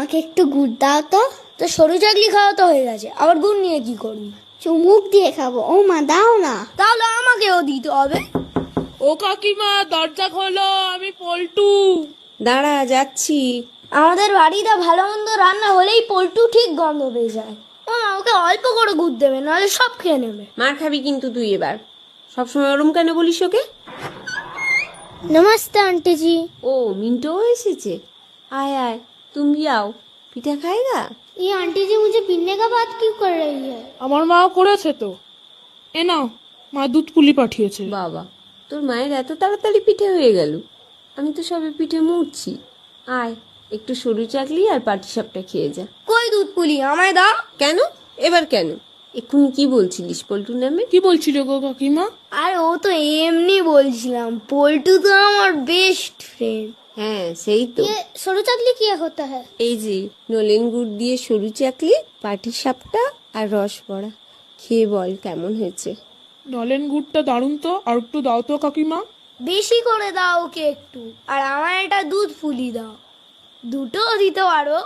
আমাকে একটু গুড় দাও তো। তো সরু চাকলি খাওয়া তো হয়ে গেছে, আবার গুড় নিয়ে কি করবি? চুমুক দিয়ে খাবো। ও মা, দাও না। তাহলে আমাকেও দিতে হবে। ও কাকিমা, দরজা খোলো, আমি পল্টু। দাঁড়া, যাচ্ছি। আমাদের বাড়িতে ভালো মন্দ রান্না হলেই পল্টু ঠিক গন্ধ পেয়ে যায়। ও মা, ওকে অল্প করে গুড় দেবে, নাহলে সব খেয়ে নেবে। মার খাবি কিন্তু তুই এবার। সবসময় ওরম কেন বলিস ওকে? নমস্তে आंटी जी। ও, মিন্টুও এসেছে। आय आय, तुम भी आओ। পিঠা খাएगा? ये आंटी जी मुझे पीने का बात क्यों कर रही है? আমার মাও করেছে তো। এ নাও, মা দুধ পুলি পাঠিয়েছে। বাবা, তোর মায়ের এত তাড়াতাড়ি পিঠে হয়ে গেল। আমি তো সবে পিঠে মুড়ছি। আয়, একটু সরু চাকলি আর পাটিসাপটা খেয়ে যা। কই দুধ পুলি, আমায় দাও। কেন? এবার কেন? এক্ষুনি কি বলছিলিস পল্টুর নামে? কি বলছিল গো কাকিমা? আর ও তো এমনি বলছিলাম, পল্টু তো আমার বেস্ট ফ্রেন্ড। হ্যাঁ, সেই তো। ये सरू चाकली क्या होता है? এই যে নলেন গুড় দিয়ে সরু চাকলি, পাটিসাপটা আর রস বড়া। খেয়ে বল কেমন হয়েছে। নলেন গুড়টা দারুণ তো, আর একটু দাও তো কাকিমা। বেশি করে দাও ওকে একটু, আর আমার একটা দুধ পুলি দাও। দুটো দিতে পারো।